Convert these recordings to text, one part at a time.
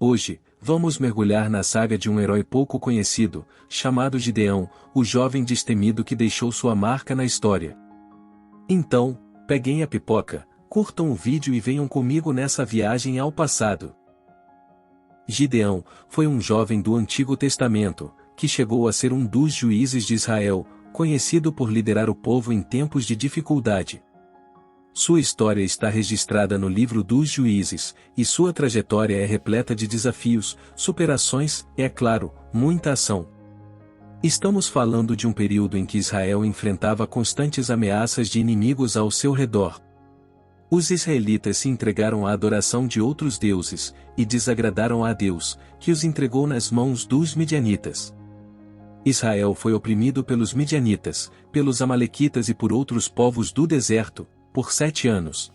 Hoje, vamos mergulhar na saga de um herói pouco conhecido, chamado Gideão, o jovem destemido que deixou sua marca na história. Então, peguem a pipoca, curtam o vídeo e venham comigo nessa viagem ao passado. Gideão foi um jovem do Antigo Testamento, que chegou a ser um dos juízes de Israel, conhecido por liderar o povo em tempos de dificuldade. Sua história está registrada no livro dos Juízes, e sua trajetória é repleta de desafios, superações e, é claro, muita ação. Estamos falando de um período em que Israel enfrentava constantes ameaças de inimigos ao seu redor. Os israelitas se entregaram à adoração de outros deuses, e desagradaram a Deus, que os entregou nas mãos dos midianitas. Israel foi oprimido pelos midianitas, pelos amalequitas e por outros povos do deserto, por 7 anos.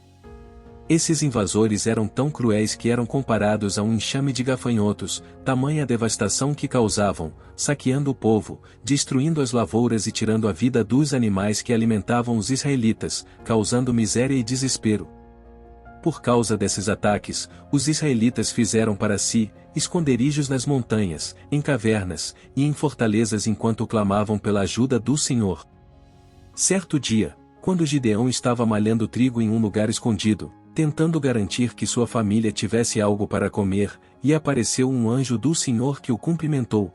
Esses invasores eram tão cruéis que eram comparados a um enxame de gafanhotos, tamanha devastação que causavam, saqueando o povo, destruindo as lavouras e tirando a vida dos animais que alimentavam os israelitas, causando miséria e desespero. Por causa desses ataques, os israelitas fizeram para si esconderijos nas montanhas, em cavernas e em fortalezas enquanto clamavam pela ajuda do Senhor. Certo dia, quando Gideão estava malhando trigo em um lugar escondido, tentando garantir que sua família tivesse algo para comer, e apareceu um anjo do Senhor que o cumprimentou.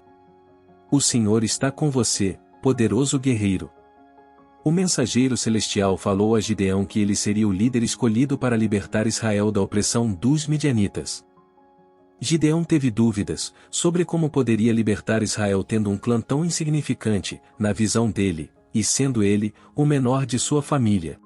O Senhor está com você, poderoso guerreiro. O mensageiro celestial falou a Gideão que ele seria o líder escolhido para libertar Israel da opressão dos midianitas. Gideão teve dúvidas sobre como poderia libertar Israel tendo um clã tão insignificante, na visão dele, e sendo ele, o menor de sua família.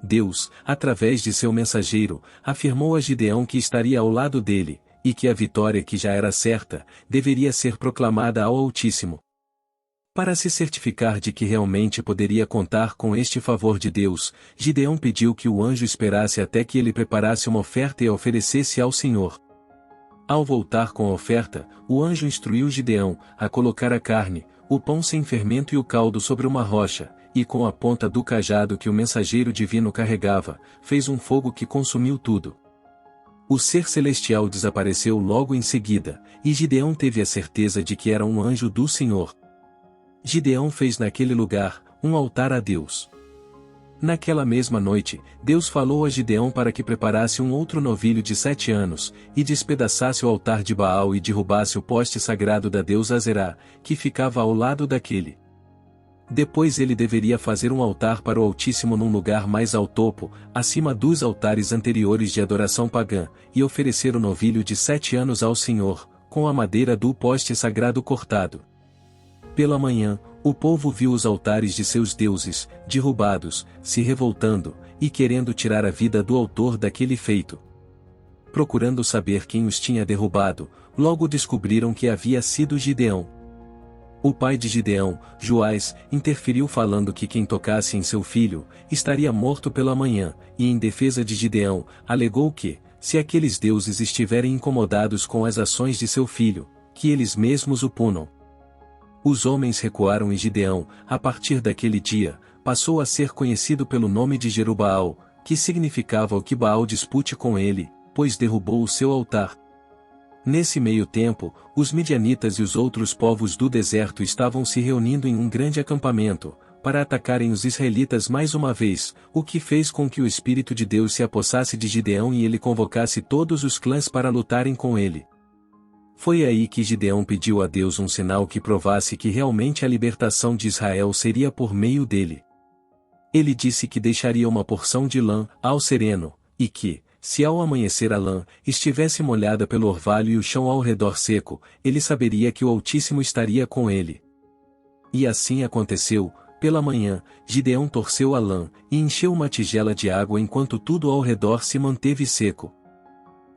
Deus, através de seu mensageiro, afirmou a Gideão que estaria ao lado dele, e que a vitória que já era certa, deveria ser proclamada ao Altíssimo. Para se certificar de que realmente poderia contar com este favor de Deus, Gideão pediu que o anjo esperasse até que ele preparasse uma oferta e a oferecesse ao Senhor. Ao voltar com a oferta, o anjo instruiu Gideão a colocar a carne, o pão sem fermento e o caldo sobre uma rocha, e com a ponta do cajado que o mensageiro divino carregava, fez um fogo que consumiu tudo. O ser celestial desapareceu logo em seguida, e Gideão teve a certeza de que era um anjo do Senhor. Gideão fez naquele lugar um altar a Deus. Naquela mesma noite, Deus falou a Gideão para que preparasse um outro novilho de 7 anos, e despedaçasse o altar de Baal e derrubasse o poste sagrado da deusa Azerá, que ficava ao lado daquele. Depois ele deveria fazer um altar para o Altíssimo num lugar mais ao topo, acima dos altares anteriores de adoração pagã, e oferecer o novilho de 7 anos ao Senhor, com a madeira do poste sagrado cortado. Pela manhã, o povo viu os altares de seus deuses, derrubados, se revoltando, e querendo tirar a vida do autor daquele feito. Procurando saber quem os tinha derrubado, logo descobriram que havia sido Gideão. O pai de Gideão, Joás, interferiu falando que quem tocasse em seu filho, estaria morto pela manhã, e em defesa de Gideão, alegou que, se aqueles deuses estiverem incomodados com as ações de seu filho, que eles mesmos o punam. Os homens recuaram e Gideão, a partir daquele dia, passou a ser conhecido pelo nome de Jerubaal, que significava o que Baal dispute com ele, pois derrubou o seu altar. Nesse meio tempo, os midianitas e os outros povos do deserto estavam se reunindo em um grande acampamento, para atacarem os israelitas mais uma vez, o que fez com que o Espírito de Deus se apossasse de Gideão e ele convocasse todos os clãs para lutarem com ele. Foi aí que Gideão pediu a Deus um sinal que provasse que realmente a libertação de Israel seria por meio dele. Ele disse que deixaria uma porção de lã ao sereno, e que, se ao amanhecer a lã estivesse molhada pelo orvalho e o chão ao redor seco, ele saberia que o Altíssimo estaria com ele. E assim aconteceu. Pela manhã, Gideão torceu a lã, e encheu uma tigela de água enquanto tudo ao redor se manteve seco.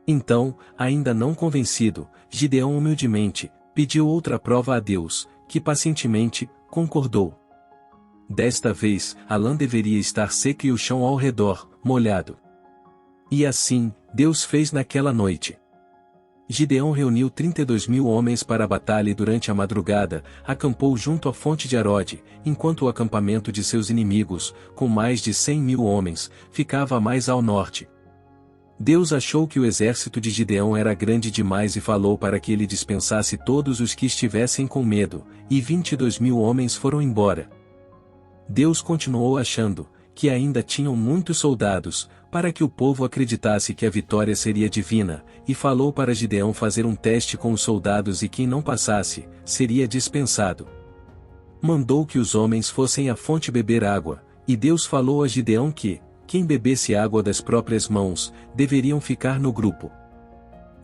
Então, ainda não convencido, Gideão humildemente pediu outra prova a Deus, que pacientemente concordou. Desta vez, a lã deveria estar seca e o chão ao redor molhado. E assim, Deus fez naquela noite. Gideão reuniu 32.000 homens para a batalha e durante a madrugada, acampou junto à fonte de Arode, enquanto o acampamento de seus inimigos, com mais de 100.000 homens, ficava mais ao norte. Deus achou que o exército de Gideão era grande demais e falou para que ele dispensasse todos os que estivessem com medo, e 22.000 homens foram embora. Deus continuou achando que ainda tinham muitos soldados, para que o povo acreditasse que a vitória seria divina, e falou para Gideão fazer um teste com os soldados e quem não passasse, seria dispensado. Mandou que os homens fossem à fonte beber água, e Deus falou a Gideão que, quem bebesse água das próprias mãos, deveriam ficar no grupo.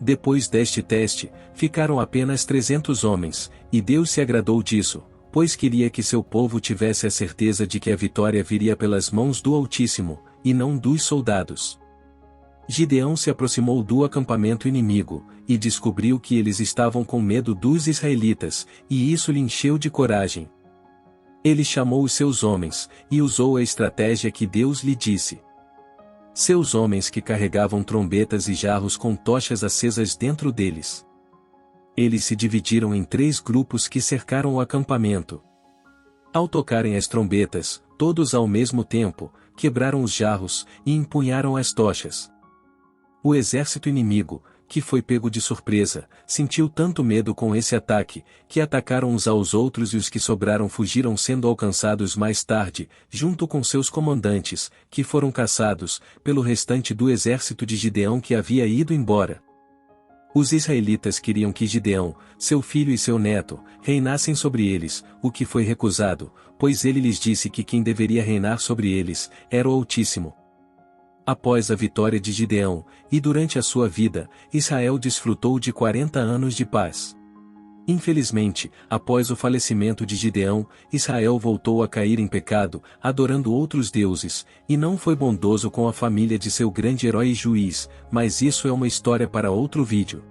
Depois deste teste, ficaram apenas 300 homens, e Deus se agradou disso, pois queria que seu povo tivesse a certeza de que a vitória viria pelas mãos do Altíssimo, e não dos soldados. Gideão se aproximou do acampamento inimigo, e descobriu que eles estavam com medo dos israelitas, e isso lhe encheu de coragem. Ele chamou os seus homens, e usou a estratégia que Deus lhe disse. Seus homens que carregavam trombetas e jarros com tochas acesas dentro deles. Eles se dividiram em 3 grupos que cercaram o acampamento. Ao tocarem as trombetas, todos ao mesmo tempo, quebraram os jarros, e empunharam as tochas. O exército inimigo, que foi pego de surpresa, sentiu tanto medo com esse ataque, que atacaram uns aos outros e os que sobraram fugiram sendo alcançados mais tarde, junto com seus comandantes, que foram caçados, pelo restante do exército de Gideão que havia ido embora. Os israelitas queriam que Gideão, seu filho e seu neto, reinassem sobre eles, o que foi recusado, pois ele lhes disse que quem deveria reinar sobre eles, era o Altíssimo. Após a vitória de Gideão, e durante a sua vida, Israel desfrutou de 40 anos de paz. Infelizmente, após o falecimento de Gideão, Israel voltou a cair em pecado, adorando outros deuses, e não foi bondoso com a família de seu grande herói e juiz, mas isso é uma história para outro vídeo.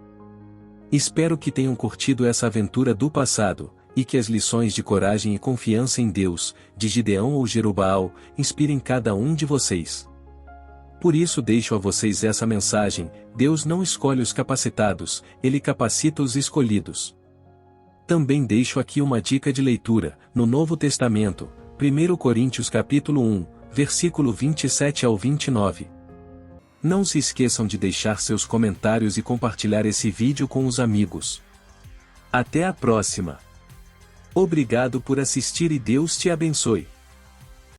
Espero que tenham curtido essa aventura do passado, e que as lições de coragem e confiança em Deus, de Gideão ou Jerubaal, inspirem cada um de vocês. Por isso deixo a vocês essa mensagem: Deus não escolhe os capacitados, Ele capacita os escolhidos. Também deixo aqui uma dica de leitura, no Novo Testamento, 1 Coríntios capítulo 1, versículo 27 ao 29. Não se esqueçam de deixar seus comentários e compartilhar esse vídeo com os amigos. Até a próxima! Obrigado por assistir e Deus te abençoe.